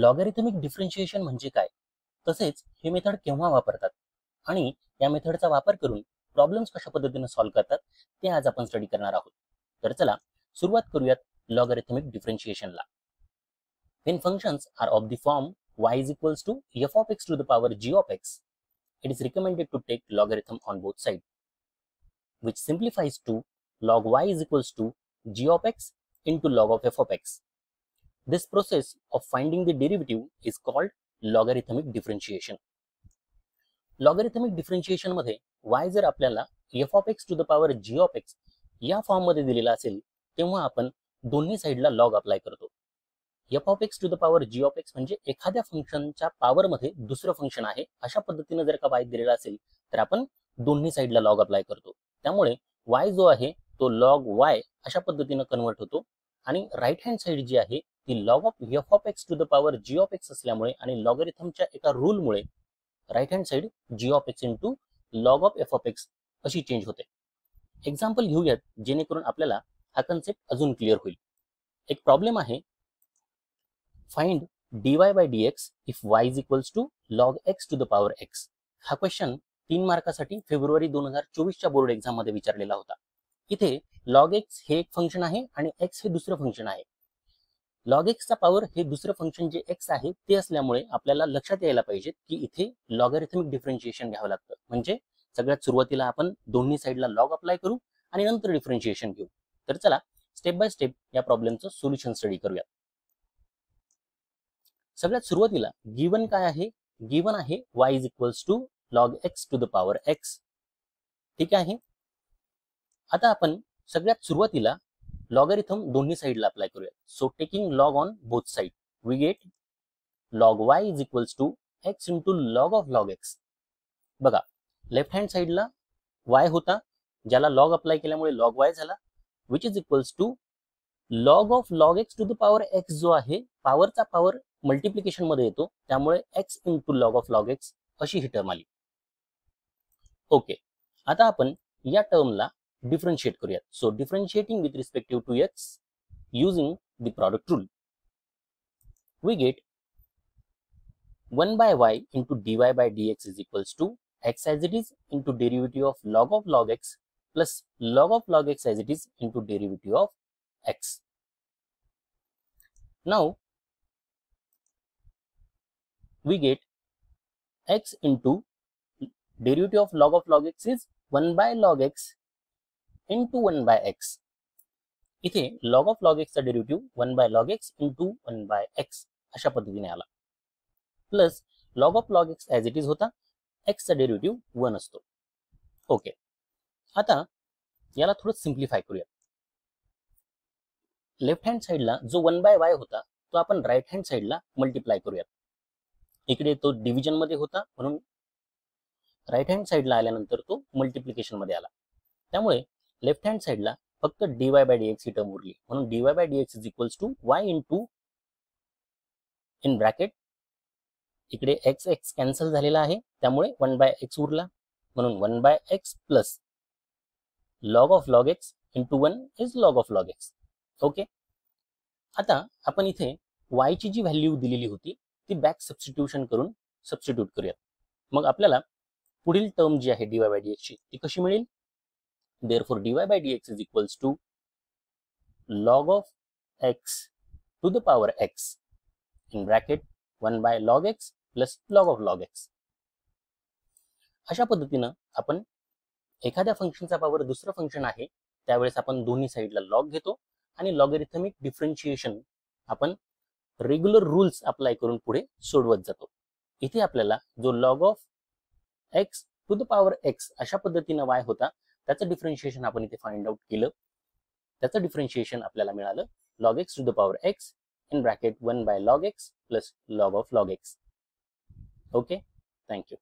Logarithmic differentiation म्हणजे काय, तसेच हे मेथड केव्हा वापरतात आणि या मेथडचा वापर करून प्रॉब्लेम्स कशा पद्धतीने सॉल्व्ह करतात ते आज आपण स्टडी करणार आहोत. तर चला सुरुवात करूयात logarithmic डिफरन्शिएशनला. When functions are of the form y is equals to f of x to the power g of x, it is recommended to take logarithm on both sides, which simplifies to log y is equals to g of x into log of f of x. This process of finding the derivative is called logarithmic differentiation. Logarithmic differentiation मध्ये y जर आपल्याला f of x to the power g of x या form मध्ये दिलेला असेल तेव्हा आपण दोन्ही साइडला लॉग अप्लाय करतो. f of x to the power g of x म्हणजे एखाद्या फंक्शनच्या पॉवर मध्ये दुसरं फंक्शन आहे अशा पद्धतीने जर का y दिलेला असेल तर आपण दोन्ही साइडला लॉग अप्लाय करतो. त्यामुळे y जो आहे तो log y अशा पद्धतीने कन्वर्ट होतो आणि राईट हँड साइड जी आहे ती log of f of x to the power g of x असल्यामुळे आणि लॉगॅरिथमच्या एका रूल मुळे right hand side g of x into log of f of x अशी चेंज होते. एक्झाम्पल घेऊयात जेणेकरून आपल्याला हा कन्सेप्ट अजून क्लिअर होईल. एक प्रॉब्लेम आहे, find dy by dx if y is equals to log x to the power x. हा क्वेश्चन 3 मार्कासाठी फेब्रुवारी 2024 च्या बोर्ड एक्झाम मध्ये विचारलेला होता. इथे log x हे एक फंक्शन आहे आणि x हे दुसरं फंक्शन आहे. log x चा पॉवर हे दुसरं फंक्शन जे x आहे ते असल्यामुळे आपल्याला लक्षात यायला पाहिजे की इथे लॉगॅरिथमिक डिफरन्शिएशन घ्यावं लागतं. म्हणजे सगळ्यात सुरुवातीला आपण दोन्ही साइडला लॉग अप्लाय करू आणि नंतर डिफरन्शिएशन घेऊ. तर चला स्टेप बाय स्टेप या प्रॉब्लेमचं सोल्युशन स्टडी करूया. सगळ्यात सुरुवातीला गिवन काय आहे, गिवन आहे y is equals to log x to the power x. ठीक आहे. आता आपण सगळ्यात सुरुवातीला लॉगॅरिथम दोन्ही साइडला अप्लाय करूया. So taking log on both side we get log y is equals to x into log of log x. बघा लेफ्ट हँड साइडला y होता ज्याला लॉग अप्लाय केल्यामुळे log y झाला, which is equals to log of log x to the power x जो आहे पॉवरचा power multiplication मध्ये येतो त्यामुळे x into log of log x अशी ही टर्म आली. ओके, आता आपण या टर्मला डिफरन्शिएट करूयात. So differentiating with respective to x using the product rule we get 1 by y into dy by dx is equals to x as it is into derivative of log x plus log of log x as it is into derivative of x. Now we get x into derivative of log x is 1 by log x into 1 by x. इथे log of log x चा derivative 1 by log x into 1 by x अशा पद्धतीने आला, plus log of log x as it is होता, x चा derivative 1 असतो. Okay, आता याला थोडं सिम्प्लिफाय करूया. लेफ्ट हँड साइडला जो 1 by y होता तो आपण राईट हँड साइडला मल्टिप्लाय करूयात. इकडे तो डिव्हिजन मध्ये होता म्हणून राईट हँड साइडला आल्यानंतर तो मल्टिप्लिकेशन मध्ये आला. त्यामुळे लेफ्ट हँड साइडला फक्त dy by dx ही टर्म उरली म्हणून dy by dx is equals to y into in bracket इकडे x x कॅन्सल झालेला आहे त्यामुळे 1 by x उरला म्हणून 1 by x plus log of log x into 1 is log of log x. Okay, आता आपण इथे y ची जी व्हॅल्यू दिलेली होती ती बॅक सबस्टिट्यूशन करून सबस्टिट्यूट करूयात. मग आपल्याला पुढील टर्म जी आहे dy by dx ची ती कशी मिळेल. therefore dy by dx is equals to log of x to the power x in bracket 1 by log x plus log of log x. अशा पद्धतीनं आपण एखाद्या फंक्शनचा पॉवर दुसरं फंक्शन आहे त्यावेळेस आपण दोन्ही साइडला लॉग घेतो आणि लॉगॅरिथमिक डिफरन्शिएशन आपण रेग्युलर रूल्स अप्लाय करून पुढे सोडवत जातो. इथे आपल्याला जो log of x to the power x अशा पद्धतीने y होता त्याचं डिफरन्शिएशन आपण इथे फाइंड आउट केलं. त्याचं डिफरन्शिएशन आपल्याला मिळालं log x to the power x in bracket 1 by log x plus log of log x. Okay, thank you.